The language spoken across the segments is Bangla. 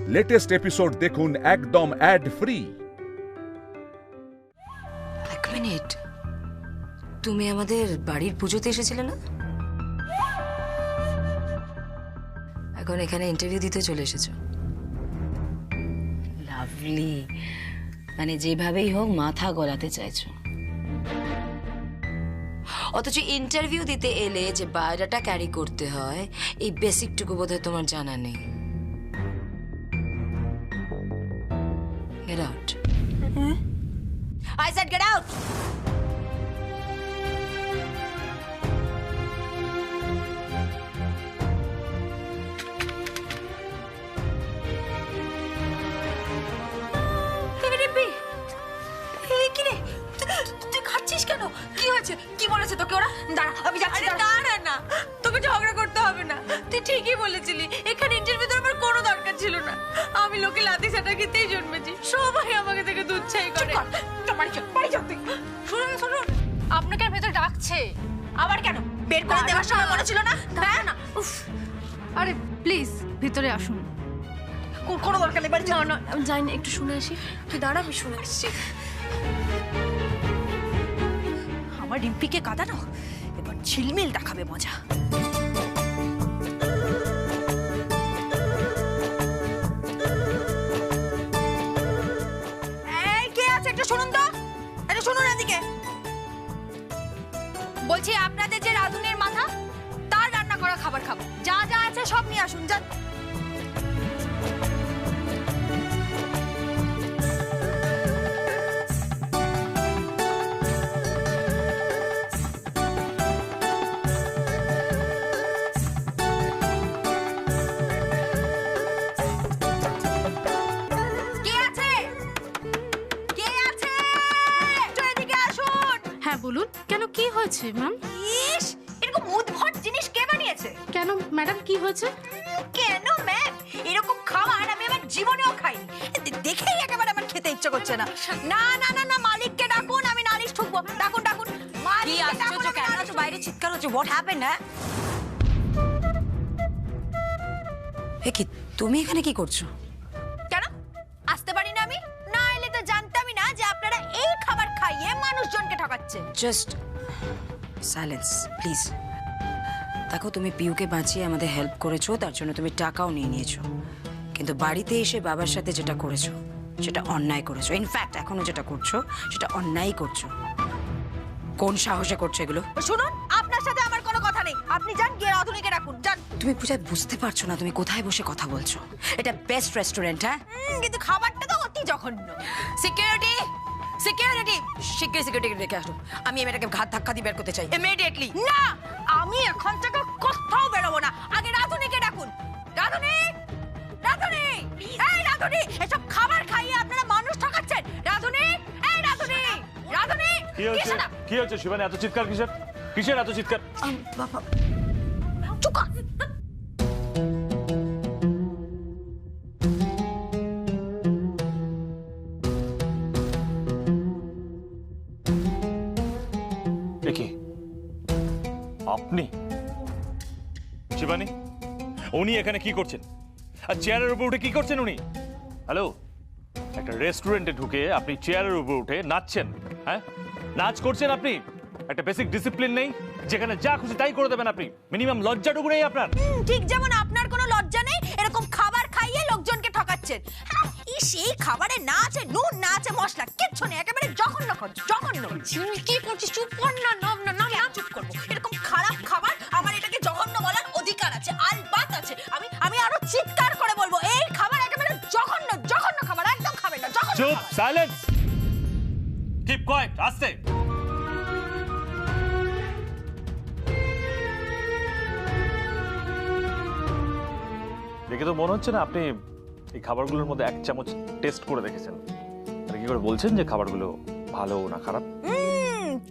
লেটেস্ট এপিসোড দেখুন একদম অ্যাড ফ্রি। এক মিনিট, তুমি আমাদের বাড়ির পুজোতে এসেছিলে না? এখন এখানে ইন্টারভিউ দিতে চলে এসেছো। লাভলি, মানে যেভাবেই হোক মাথা গলাতে চাইছো, অথচ ইন্টারভিউ দিতে এলে যে বায়োডাটা ক্যারি করতে হয় এই বেসিকটুকু বোধহয় তোমার জানা নেই। Get out. I said get out. তুই খাচ্ছিস কেন? কি হয়েছে? কি বলেছে তোকে ওরা? দাঁড়া, আমি যাচ্ছি। দাঁড়া না, তোকে ঝগড়া করতে হবে না। তুই ঠিকই বলেছিলি, এখানে ইন্টারভিউ দেওয়ার আমার কোনো দরকার ছিল না। আমি লোকে লাথি সাটা খেতেই জন্মেছি, সবাই আমাকে থেকে দুধ ছাই করে। শুনুন শুনুন, আপনাকে ভেতরে ডাকছে। আবার কেন? বের করে দেওয়ার সময় মনে ছিল না? হ্যাঁ না, উফ। আরে প্লিজ ভিতরে আসুন। কোনো দরকার নেই, বাড়ি যাও না। যাই না, একটু শুনে আসি। তুই দাঁড়া, আমি শুনে আসছি। আমার রিম্পিকে কাঁদানো, এবার ঝিলমিল দেখাবে মজা। এই কে আছে? একটু শুনুন তো, একটু শুনুন এদিকে। বলছি আপনাদের যে রাঁধুনের মাথা, তার রান্না করা খাবার খাবো। যা যা আছে সব নিয়ে আসুন, যান। বলুন, কেন কি হয়েছে ম্যাম? ইস, এরকম উদ্ভট জিনিস কে বানিয়েছে? কেন ম্যাডাম, কি হয়েছে? কেন ম্যাম, এরকম খাবার আমি আমার জীবনেও খাইনি। দেখেই একেবারে আমার খেতে ইচ্ছে করছে না। না না না না, মালিককে ডাকুন, আমি নালিশ ঠুকবো। ডাকুন ডাকুন। কি আশ্চর্য, কেন আছো? বাইরে চিৎকার হচ্ছে। What happen? হ্যাঁ, কি তুমি এখানে কি করছো? কেন আসতে পারি না আমি? না এলে তো জানতামই না যে আপনারা এই খাবার খাইয়ে মানুষজনকে ঠকাচ্ছেন। Just silence please. দেখো, তুমি পিউকে বাঁচিয়ে আমাদের হেল্প করেছো, তার জন্য তুমি টাকাও নিয়ে নিয়েছো, কিন্তু বাড়িতে এসে বাবার সাথে যেটা করেছো সেটা অন্যায় করেছো। ইনফ্যাক্ট এখনো যেটা করছো সেটা অন্যায় করছো। কোন সাহসে করছো এগুলো? শুনুন, আপনার সাথে আমার কোনো কথা নেই। আপনি যান, গিয়ে রাঁধুনিকে রাখুন, যান। তুমি বুঝতে পারছো না তুমি কোথায় বসে কথা বলছো? এটা বেস্ট রেস্টুরেন্ট। হ্যাঁ, কিন্তু খাবারটা তো অতি জঘন্য। সিকিউরিটি, সিকিউরিটি, সিকিউরিটি রেখে আসো। আমি এটাকে ঘাত ধাক্কা দিয়ে বের করতে চাই ইমিডিয়েটলি। না, আমি এখন থেকে কোথাও বেরোবো না। আগে রাঁধুনিকে ডাকুন। রাঁধুনি, রাঁধুনি, এই রাঁধুনি, এসব খাবার খাইয়ে আপনারা মানুষ ঠকাচ্ছেন। রাঁধুনি, এই রাঁধুনি, রাঁধুনি। কি হচ্ছে শিবানী? এত চিৎকার কিসের? কিসের এত চিৎকার? বাবা চুকা। কি আপনি শিবানী, উনি এখানে কি করছেন? আর চেয়ারের উপর উঠে কি করছেন উনি? হ্যালো, একটা রেস্টুরেন্টে ঢুকে আপনি চেয়ারের উপর উঠে নাচছেন? হ্যাঁ, নাচ করছেন আপনি? একটা বেসিক ডিসিপ্লিন নেই, যেখানে যা খুশি তাই করে দেবেন আপনি। মিনিমাম লজ্জাটুকু নেই আপনার? ঠিক যেমন আপনার কোনো লজ্জা নেই এরকম খাবার খাইয়ে লোকজনকে ঠকাচ্ছেন। সেই খাবারে না আছে নুন, না আছে মশলা, কিচ্ছু নেই, একেবারে জঘন্য জঘন্য। কি করছিস? চুপ কর না। না চুপ করবো? এরকম খারাপ খাবার আমার এটাকে জঘন্য বলার অধিকার আছে, আলবাত আছে। আমি আরো চিৎকার করে বলবো, এই খাবার একেবারে জঘন্য জঘন্য খাবার, একদম খাবেন না। চুপ, সাইলেন্স, কিপ কোয়েট, আস্তে। দেখে তো মনে হচ্ছে না আপনি এই খাবারগুলোর মধ্যে এক চামচ টেস্ট করে দেখেছেন। আর কি করে বলছেন যে খাবারগুলো ভালো না খারাপ?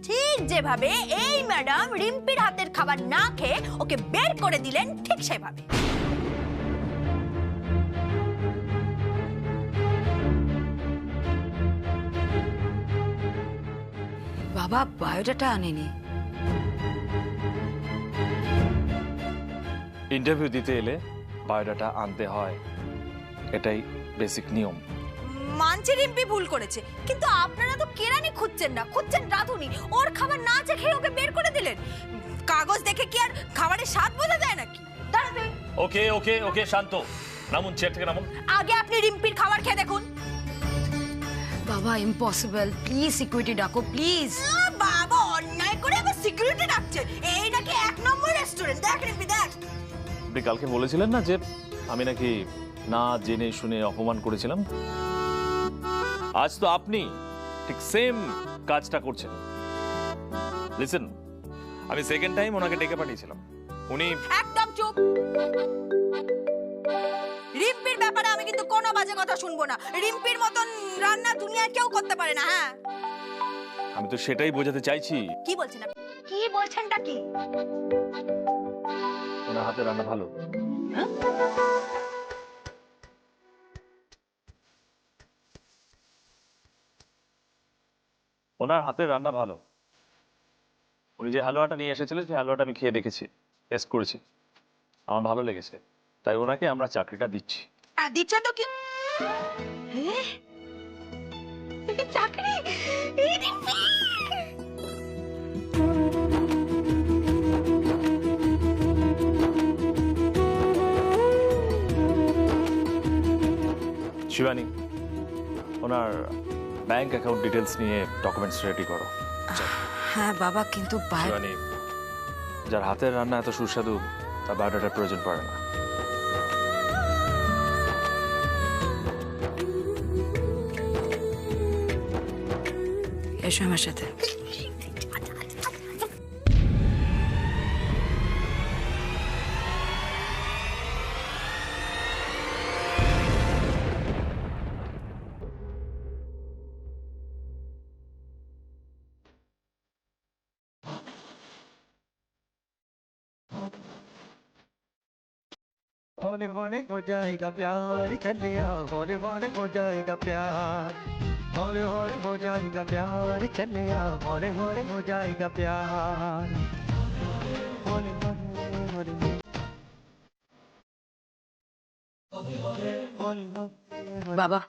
ঠিক যেভাবে এই ম্যাডাম রিম্পির হাতের খাবার না খেয়ে ওকে বের করে দিলেন, ঠিক সেভাবে। বাবা বায়োডাটা আনেনি। ইন্টারভিউ দিতে এলে বায়োডাটা আনতে হয়। এটাই বেসিক নিয়ম। মানছি রিম্পি ভুল করেছে, কিন্তু আপনারা তো কেরানি খুঁজছেন না, খুঁজছেন রাধুনি। ওর খাবার না চেখে ওকে বের করে দিলেন। কাগজ দেখে কি আর খাবারের স্বাদ বোঝা যায় নাকি? দাঁড়াবে। ওকে ওকে ওকে, শান্ত, নামুন, চেয়ার থেকে নামুন। আগে আপনি রিম্পির খাবার খেয়ে দেখুন। বাবা ইম্পসিবল, প্লিজ সিকিউরিটি ডাকো প্লিজ। বাবা অন্যায় করে আবার সিকিউরিটি ডাকছে? এই নাকি 1 নম্বর রেস্টুরেন্ট? দেখ রিম্পি দেখ। আপনি কালকে বলেছিলেন না যে আমি নাকি না জেনে শুনে অপমান করেছিলাম? আজ তো আপনি ঠিক সেম কাজটা করছেন। লিসেন, আমি সেকেন্ড টাইম ওনাকে ডেকে পাঠিয়েছিলাম, উনি একদম চুপ। রিম্পির ব্যাপারে আমি কিন্তু কোনো বাজে কথা শুনবো না। রিম্পির মতন রান্না দুনিয়ায় কেউ করতে পারে না। হ্যাঁ, আমি তো সেটাই বোঝাতে চাইছি। কি বলছেন আপনি? কি বলছেনটা কি? ওনার হাতে রান্না ভালো। ওনার হাতের রান্না ভালো। উনি যে হালুয়াটা নিয়ে এসেছিলেন সেই হালুয়াটা আমি খেয়ে দেখেছি, টেস্ট করেছি, আমার ভালো লেগেছে, তাই ওনাকে আমরা চাকরিটা দিচ্ছি। দিচ্ছেন তো কি? চাকরি? শিবানী, ওনার ব্যাংক অ্যাকাউন্ট ডিটেলস নিয়ে ডকুমেন্টস রেডি করো। হ্যাঁ বাবা, কিন্তু শিবানী, যার হাতের রান্না এত সুস্বাদু তার বায়োডাটার প্রয়োজন পড়ে না। এসো আমার সাথে। होने होने हो जाएगा प्यार चलिया होने होने हो जाएगा प्यार होने होने हो जाएगा प्यार चलिया होने होने हो जाएगा प्यार होने होने होने বাবা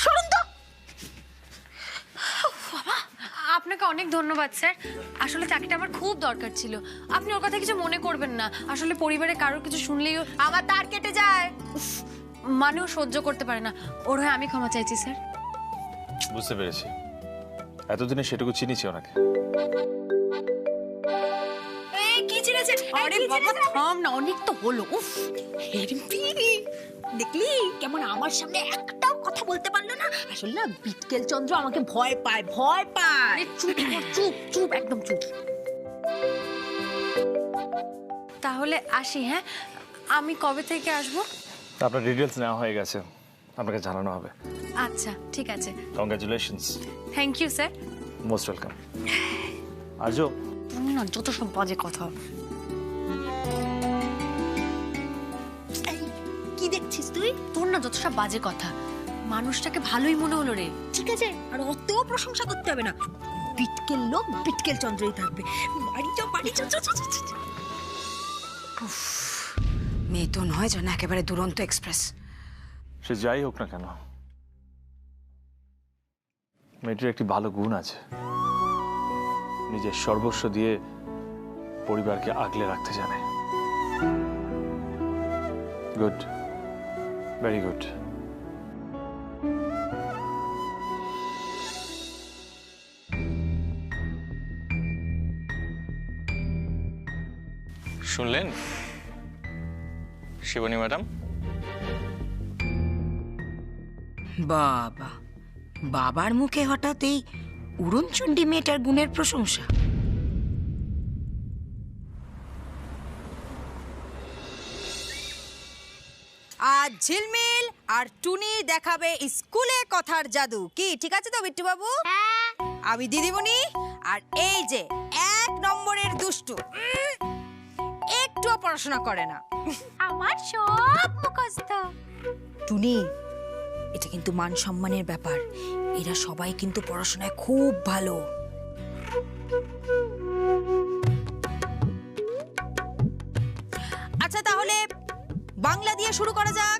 শুনুন তো। আপনাকে অনেক ধন্যবাদ স্যার। আসলে চাকরিটা আমার খুব দরকার ছিল। আপনি ওর কথা কিছু মনে করবেন না। আসলে পরিবারে কারোর কিছু শুনলেই আমার তার কেটে যায়। মানেও সহ্য করতে পারে না। ওর হয়ে আমি ক্ষমা চাইছি স্যার। বুঝতে পেরেছি, এতদিনে সেটুকু চিনিছি ওনাকে। এই কি চিনেছে? আরে বাবা থাম না, অনেক তো হলো। উফ, রিম্পি দেখলি কেমন আমার সামনে একটাও কথা বলতে পারলো না? আসলে না বিটকেল চন্দ্র আমাকে ভয় পায়, ভয় পায়। আরে চুপ কর, চুপ চুপ, একদম চুপ। তাহলে আসি। হ্যাঁ, আমি কবে থেকে আসবো? আপনার ডিটেলস নেওয়া হয়ে গেছে, আপনাকে জানানো হবে। আচ্ছা ঠিক আছে। Congratulations. Thank you sir. Most welcome. আজও তুমি না যত সব বাজে কথা। এই, কি দেখছিস তুই? তোর না যত সব বাজে কথা। মানুষটাকে ভালোই মনে হলো রে। ঠিক আছে, আর অত প্রশংসা করতে হবে না। বিটকেল লোক বিটকেল চন্দ্রই থাকবে। বাড়ি যাও, বাড়ি যাও, যাও, যাও, যাও, যাও। উফ, মেয়ে তো নয় যেন একেবারে দুরন্ত এক্সপ্রেস। সে যাই হোক না কেন, মেয়েটির একটি ভালো গুণ আছে, নিজের সর্বস্ব দিয়ে পরিবারকে আগলে রাখতে জানে। Good, very good. শুনলেন শিবানী ম্যাডাম? বাবা, বাবার মুখে হঠাৎ এই উড়নচণ্ডী মেয়েটার গুণের প্রশংসা। আজ ঝিলমিল আর টুনি দেখাবে স্কুলে কথার জাদু। কি ঠিক আছে তো বিট্টু বাবু? আমি দিদিমণি, আর এই যে 1 নম্বরের দুষ্টু, একটুও পড়াশোনা করে না, আমার সব মুখস্থ। টুনি, এটা কিন্তু মান সম্মানের ব্যাপার। এরা সবাই কিন্তু পড়াশোনায় খুব ভালো। আর আচ্ছা তাহলে বাংলা দিয়ে শুরু করা যাক।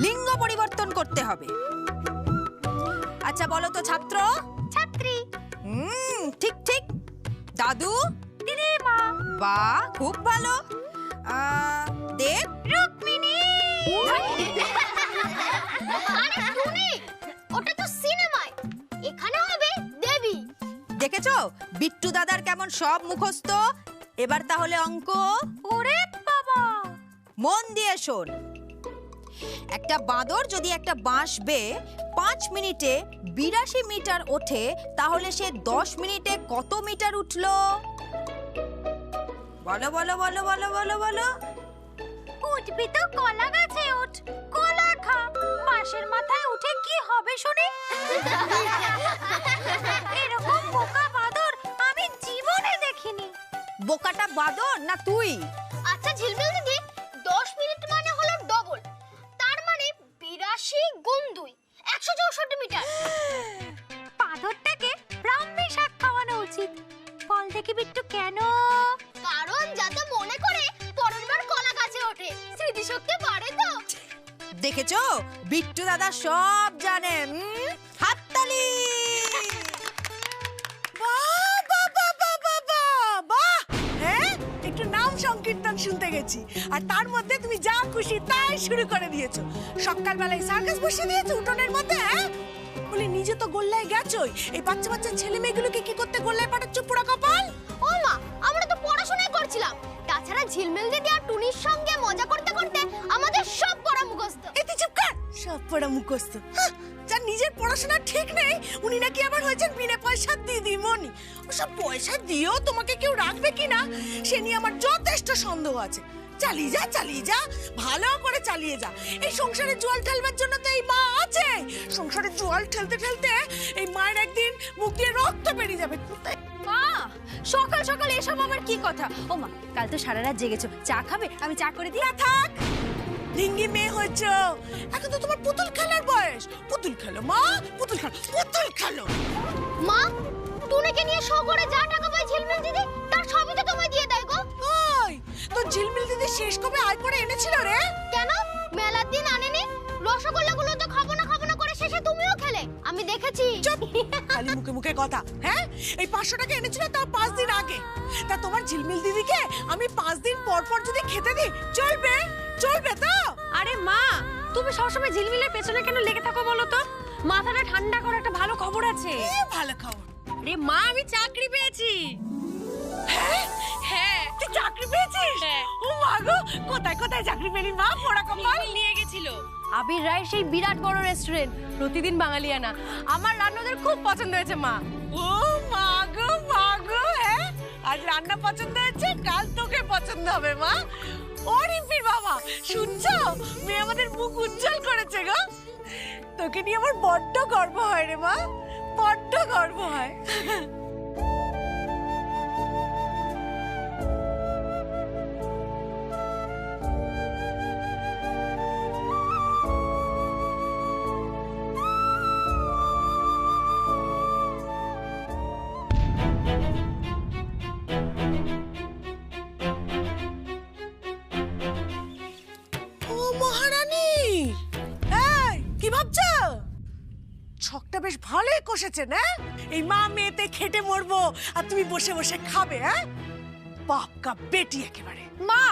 লিঙ্গ পরিবর্তন করতে হবে। আচ্ছা বলো তো ছাত্র ছাত্রী। ঠিক ঠিক। দাদু দিদিমা। বাহ খুব ভালো। দেব রুক্মিণী। আরে টুনি, ওটা তো সিনেমায়, এখানে হবে দেবী। দেখেছো বিট্টু দাদার কেমন সব মুখস্থ। এবার তাহলে অঙ্ক। ওরে বাবা, মন দিয়ে শোন। একটা বাঁদর যদি একটা বাঁশ বেয়ে 5 মিনিটে 82 মিটার ওঠে, তাহলে সে 10 মিনিটে কত মিটার উঠলো? বলো বলো বলো বলো বলো বলো। উঠবি তো কলা গাছে উঠ, কলা খা। বাঁশের মাথায় উঠে কি হবে শুনি? এরকম বোকা বাঁদর আমি জীবনে দেখিনি। বোকাটা বাঁদর না তুই? আচ্ছা ঝিলমিল দিদি, 10 মিনিট মানে হলো ডবল, তার মানে 82 গুণ 2 164 মিটার। বাঁদরটাকে ব্রাহ্মী শাক খাওয়ানো উচিত। ফল দেখি বিট্টু কেন? কারণ যাতে মনে করে পরের বার কলা গাছে ওঠে, স্মৃতিশক্তি বাড়ে তো। দেখেছো বিট্টু দাদা সব জানে। হাততালি। একটু নাম সংকীর্তন শুনতে গেছি, আর তার মধ্যে তুমি যা খুশি তাই শুরু করে দিয়েছো। সকালবেলায় সার্কাস বসিয়ে দিয়েছো উঠোনের মধ্যে। বলে নিজে তো গোল্লায় গেছোই, এই বাচ্চা বাচ্চা ছেলে মেয়েগুলোকে কি করতে গোল্লায় পাঠাচ্ছ পোড়া কপাল? ও মা, আমরা তো পড়াশোনাই করছিলাম। তাছাড়া ঝিলমিল দিদি আর টুনির সঙ্গে মজা করতে করতে আমাদের সব পড়া মুখস্থ। এই তুই চুপ কর, সব পড়া মুখস্থ। যার নিজের পড়াশোনা ঠিক নেই, উনি নাকি আবার হয়েছেন বিনা পয়সার দিদিমণি। ওসব পয়সা দিয়েও তোমাকে কেউ রাখবে কিনা সে নিয়ে আমার যথেষ্ট সন্দেহ আছে। চালিয়ে যা চালিয়ে যা, ভালো করে চালিয়ে যা। এই সংসারে জল ঠেলবার জন্য তো এই মা আছে। সংসারে জল ঠেলতে ঠেলতে এই মায়ের একদিন মুখ দিয়ে রক্ত বেরিয়ে যাবে। মা সকাল সকাল এসব আবার কি কথা? ও মা, কাল তো সারা রাত জেগেছো, চা খাবে? আমি চা করে দিই। থাক, ডিঙ্গি মেয়ে হয়েছ, এখন তো তোমার পুতুল খেলার বয়স। পুতুল খেলো মা, পুতুল খেলো, পুতুল খেলো। মা, টুনিকে নিয়ে শহরে যা টাকা পায় ঝিলমিল দিদি, তার সবই তো তোমায় দিয়ে দেয় গো। ওই তো ঝিলমিল দিদি শেষ কবে আয় করে এনেছিল রে? কেন মেলার দিন আনেনি? রসগোল্লাগুলো তো খাবো না করে শেষে তুমিও খেলে, আমি দেখেছি। খালি মুখে মুখে কথা। হ্যাঁ, এই 500 টাকা এনেছিল তাও 5 দিন আগে। তা তোমার ঝিলমিল দিদিকে আমি 5 দিন পর পর যদি খেতে দিই চলবে? চলবে তো? আরে মা, তুমি সবসময় ঝিলমিলের পেছনে কেন লেগে থাকো বলো তো? মাথাটা ঠান্ডা করে একটা ভালো খবর আছে। ভালো খবর। আরে মা, আমি চাকরি পেয়েছি। হ্যাঁ, তুই চাকরি পেয়েছিস? ও মা গো, কোথায় কোথায় চাকরি পেলি মা? পোড়া কপাল। নিয়ে গেছিল আবির রায় সেই বিরাট বড় রেস্টুরেন্ট, প্রতিদিন বাঙালিয়ানা। আমার রান্নাদের খুব পছন্দ হয়েছে মা। ও মা গো, হ্যাঁ আজ রান্না পছন্দ হয়েছে, কাল তোকে পছন্দ হবে মা। ও রিম্পির বাবা, শুনছো? মেয়ে আমাদের মুখ উজ্জ্বল করেছে গো। তোকে নিয়ে আমার বড্ড গর্ব হয় রে মা, বড্ড গর্ব হয়। ছকটা বেশ ভালোই কষেছে না? এই মা মেয়েতে খেটে মরবো আর তুমি বসে বসে খাবে। হ্যাঁ, পাক্কা বেটি একেবারে। মা,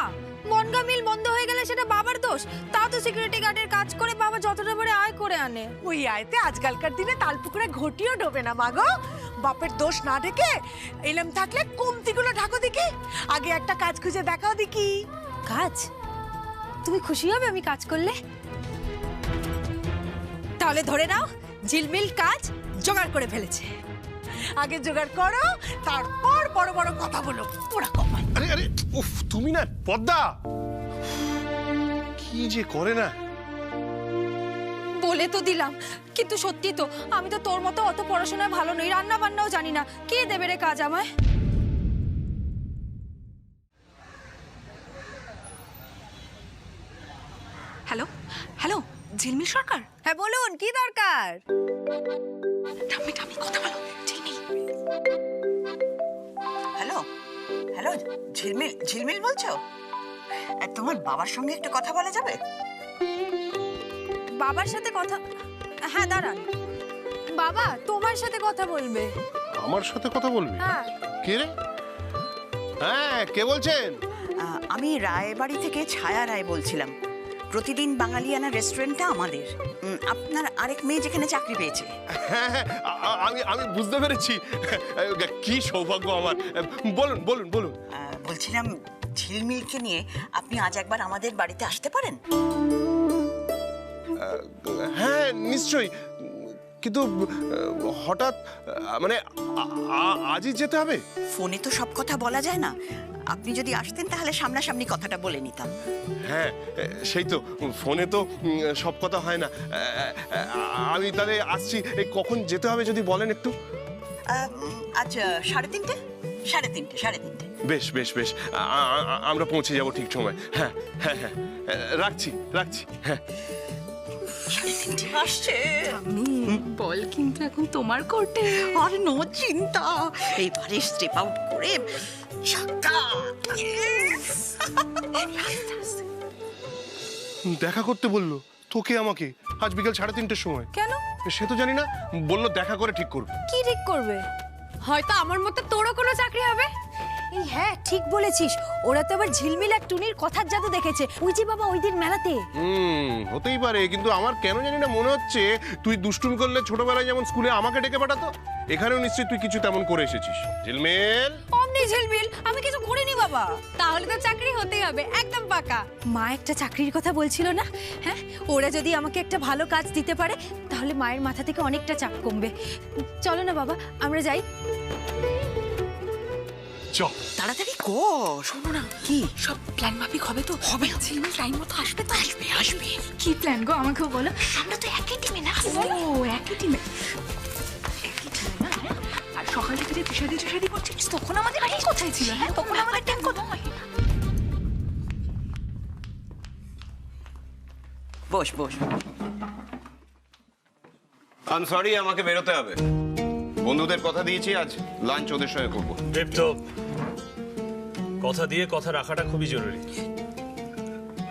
মনগা মিল বন্ধ হয়ে গেলে সেটা বাবার দোষ। তাও তো সিকিউরিটি গার্ডের কাজ করে বাবা যতটা পারে আয় করে আনে। ওই আয়তে আজকালকার দিনে তালপুকুরে ঘটিও ডোবে না মা গো। বাপের দোষ না ঢেকে এলাম থাকলে কমতিগুলো ঢাকো দেখি। আগে একটা কাজ খুঁজে দেখাও দেখি। কাজ? তুমি খুশি হবে আমি কাজ করলে? তাহলে ধরে নাও ঝিলমিল কাজ জোগাড় করে ফেলেছে। আগে জোগাড় করো, তারপর বড় বড় কথা বলো। পোড়া কপাল। আরে আরে উফ, তুমি না পদ্মা, কি যে করে না। বলে তো দিলাম, কিন্তু সত্যি তো আমি তো তোর মতো অত পড়াশোনায় ভালো নই, রান্না বান্নাও জানি না। কে দেবে রে কাজ আমায়? হ্যালো হ্যালো, ঝিলমিল সরকার? হ্যাঁ বলুন, কি দরকার? ঠাম্মি ঠাম্মি কথা বলো, ঝিলমিল। হ্যালো হ্যালো, ঝিলমিল ঝিলমিল বলছো? তোমার বাবার সঙ্গে একটু কথা বলা যাবে? বাবার সাথে কথা? হ্যাঁ দাঁড়ান, বাবা তোমার সাথে কথা বলবে। আমার সাথে কথা বলবি? হ্যাঁ। কে রে? হ্যাঁ, কে বলছেন? আমি রায়বাড়ি থেকে ছায়া রায় বলছিলাম। প্রতিদিন বাঙালিয়ানা রেস্টুরেন্টটা আমাদের। আপনার আরেক মেয়ে যেখানে চাকরি পেয়েছে। হ্যাঁ, আমি বুঝতে পেরেছি। কি সৌভাগ্য আমার। বলুন বলুন বলুন। বলছিলাম ঝিলমিলকে নিয়ে আপনি আজ একবার আমাদের বাড়িতে আসতে পারেন? হ্যাঁ নিশ্চয়ই, কিন্তু হঠাৎ মানে আজই যেতে হবে? ফোনে তো সব কথা বলা যায় না। আপনি যদি আসতেন তাহলে সামনাসামনি কথাটা বলে নিতাম। হ্যাঁ সেই তো, ফোনে তো সব কথা হয় না। আমি তাহলে আসছি। কখন যেতে হবে যদি বলেন একটু। আজ 3:30? 3:30। বেশ বেশ বেশ, আমরা পৌঁছে যাব ঠিক সময়। হ্যাঁ হ্যাঁ হ্যাঁ, রাখছি। হ্যাঁ আসছে। বল কিন্তু এখন তোমার কোর্টে। আর নো চিন্তা, এইবারে স্টেপ আউট করে দেখা করতে বললো তোকে আমাকে আজ বিকেল 3:30-র সময়। কেন? সে তো জানি না, বললো দেখা করে ঠিক করবে। কি ঠিক করবে? হয়তো আমার মতো তোরও কোনো চাকরি হবে। এই হ্যাঁ ঠিক বলেছিস, ওরা তো আবার ঝিলমিল আর টুনির কথার জাদু দেখেছে, ওই যে বাবা ওই দিন মেলাতে। হতেই পারে, কিন্তু আমার কেন জানি না মনে হচ্ছে তুই দুষ্টুমি করলে ছোটবেলায় যেমন স্কুলে আমাকে ডেকে পাঠাতো, এখানেও নিশ্চয়ই তুই কিছু তেমন করে এসেছিস। ঝিলমিল, অমনি ঝিলমিল, আমি কিছু করিনি বাবা। তাহলে তো চাকরি হতেই হবে, একদম পাকা। মা একটা চাকরির কথা বলছিল না? হ্যাঁ, ওরা যদি আমাকে একটা ভালো কাজ দিতে পারে তাহলে মায়ের মাথা থেকে অনেকটা চাপ কমবে। চলো না বাবা, আমরা যাই। তাড়াতাড়ি কর। শোনো না, কি সব প্ল্যান মাফিক হবে তো? হবে। ঝিলমিল টাইম মতো আসবে তো? আসবে। কি প্ল্যান গো, আমাকেও বলো। আমরা তো একই টিমে না? ও একই টিমে না? আর সকাল থেকে যে তুষাদি করছিস তখন আমাদের বাড়ি কোথায় ছিল? হ্যাঁ, তখন আমাদের টিম কোথায়? বস। আই সরি, আমাকে বেরোতে হবে। বন্ধুদের কথা দিয়েছি আজ লাঞ্চ ওদের সঙ্গে করবো। তো কথা দিয়ে কথা রাখাটা খুবই জরুরি।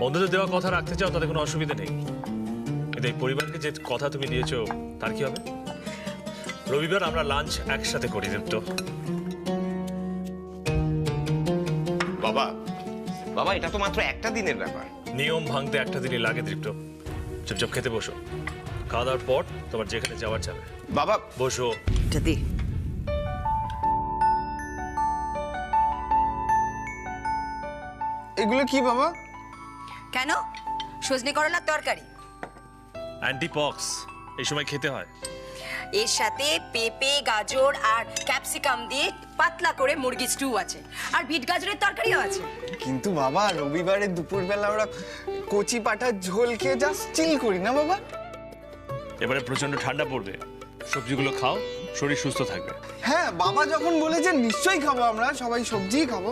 বন্ধুদের দেওয়া কথা রাখতে চাও তাতে কোনো অসুবিধা নেই, কিন্তু এই পরিবারকে যে কথা তুমি দিয়েছো তার কি হবে? রবিবার আমরা লাঞ্চ একসাথে করি দীপ্ত। বাবা এটা তো মাত্র একটা দিনের ব্যাপার। নিয়ম ভাঙতে একটা দিনই লাগে দীপ্ত। চুপচাপ খেতে বসো, খাওয়া দাওয়ার পর তোমার যেখানে যাওয়ার যাবে। বাবা বসো। যদি এগুলো কি বাবা? কেন? সজনে করলার তরকারি। অ্যান্টিপক্স এই সময় খেতে হয়। এর সাথে পেঁপে, গাজর আর ক্যাপসিকাম দিয়ে পাতলা করে মুরগি স্টু আছে, আর বিট গাজরের তরকারিও আছে। কিন্তু বাবা রবিবারে দুপুরবেলা আমরা কচি পাঠার ঝোল খেয়ে জাস্ট চিল করি না বাবা? এবারে প্রচন্ড ঠান্ডা পড়বে, সবজিগুলো খাও, শরীর সুস্থ থাকবে। হ্যাঁ বাবা যখন বলেছে নিশ্চয়ই খাবো, আমরা সবাই সবজিই খাবো।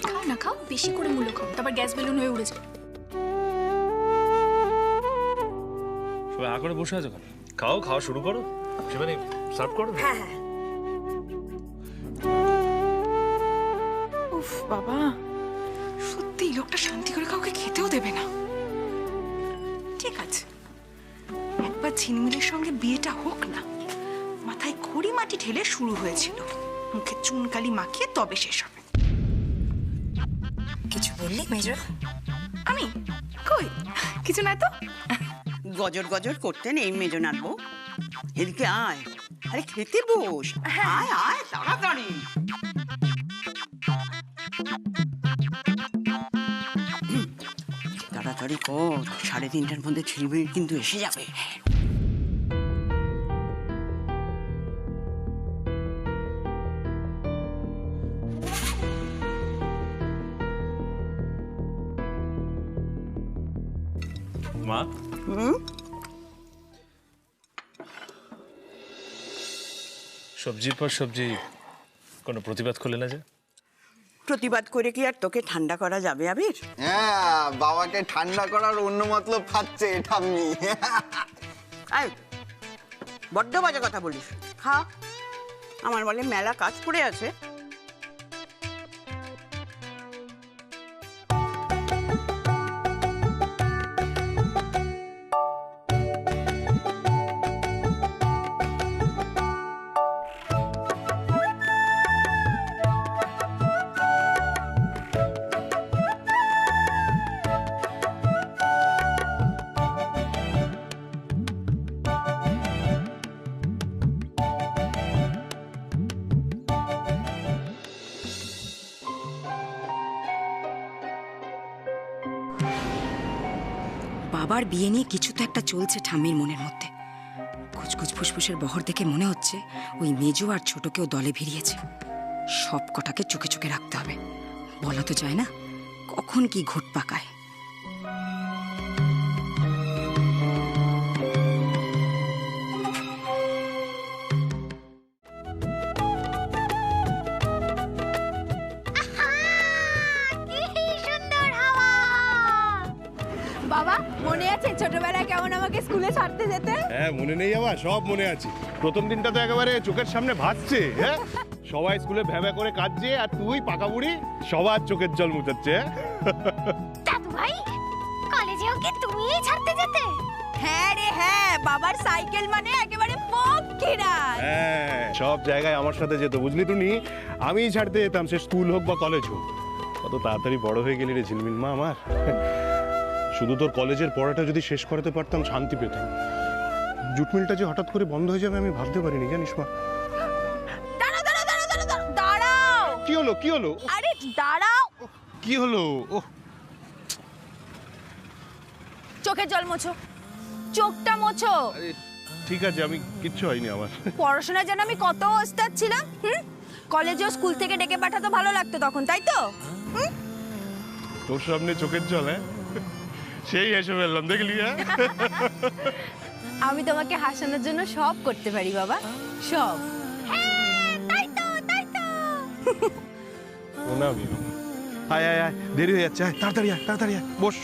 খাও না, খাও বেশি করে মূল্য খাও, তারপর গ্যাস বেলুন হয়ে উড়ে যায়। সবাই আ করে বসে আছো কেন? খাও, খাওয়া শুরু করো। শিবানী সার্ভ করো। হ্যাঁ। উফ বাবা, সত্যি লোকটা শান্তি করে কাউকে খেতেও দেবে না। ঠিক আছে, একবার ঝিলমিলের সঙ্গে বিয়েটা হোক না। মাথায় খড়ি মাটি ঢেলে শুরু হয়েছিল, মুখে চুনকালি মাখিয়ে তবে শেষ হবে। কিছু বললি মেজর? আমি কই কিছু না তো। গজর করতে নেই মেজো নাড়বো। এদিকে আয়, আরে খেতে বস। আয় তাড়াতাড়ি। তাড়াতাড়ি কর, 3:30-র মধ্যে ঝিলমিল কিন্তু এসে যাবে। মা, সবজির পর সবজি কোনো প্রতিবাদ করলে না যে? প্রতিবাদ করে কি আর তোকে ঠান্ডা করা যাবে আবির? হ্যাঁ, বাবাকে ঠান্ডা করার অন্য মতলব খাচ্ছে ঠাম্মি। আয়, বড্ড বাজে কথা বলিস। খা। আমার বলে মেলা কাজ পড়ে আছে। বাবার বিয়ে নিয়ে কিছু তো একটা চলছে ঠাম্মির মনের মধ্যে। কুচকুচ ফুসফুসের বহর দেখে মনে হচ্ছে ওই মেজো আর ছোটকেও দলে ভিড়িয়েছে। সব কটাকে চোখে চোখে রাখতে হবে, বলা তো যায় না কখন কি ঘুট পাকায়। বাবা মনে আছে ছোটবেলায় কেমন আমাকে স্কুলে ছাড়তে যেতে? হ্যাঁ মনে নেই আবার, সব মনে আছে। প্রথম দিনটা তো একেবারে চোখের সামনে ভাসছে। হ্যাঁ, সবাই স্কুলে ভ্যাবা করে কাঁদছে আর তুই পাকা বুড়ি সবার চোখের জল মুছাচ্ছে। দাদু ভাই কলেজেও কি তুমিই ছাড়তে যেতে? হ্যাঁ রে হ্যাঁ, বাবার সাইকেল মানে একেবারে পক্ষীরা। হ্যাঁ, সব জায়গায় আমার সাথে যেত, বুঝলি টুনি? আমিই ছাড়তে যেতাম, সে স্কুল হোক বা কলেজ হোক। কত তাড়াতাড়ি বড় হয়ে গেলি রে ঝিলমিল মা আমার। শুধু তোর কলেজের পড়াটা যদি শেষ করাতে পারতাম শান্তি পেতাম। জুট মিলটা যে হঠাৎ করে বন্ধ হয়ে যাবে আমি ভাবতে পারিনি, জানিস মা। দাঁড়াও। কি হলো কি হলো? আরে দাঁড়াও। কি হলো? ও চোখের জল মোছো, চোখটা মোছো। আরে ঠিক আছে, আমি কিচ্ছু হয়নি আমার। পড়াশোনার জন্য আমি কত ওস্তাদ ছিলাম। কলেজেও স্কুল থেকে ডেকে পাঠাতো, ভালো লাগতো তখন, তাই তো? তোর সামনে চোখের জল? হ্যাঁ, সেই হেসে ফেললাম, দেখলি? হ্যাঁ, আমি তোমাকে হাসানোর জন্য সব করতে পারি বাবা, সব। তাই তো তাই তো। ও না, আয় আয় আয়, দেরি হয়ে যাচ্ছে, আয় তাড়াতাড়ি আয়, তাড়াতাড়ি আয়, বস।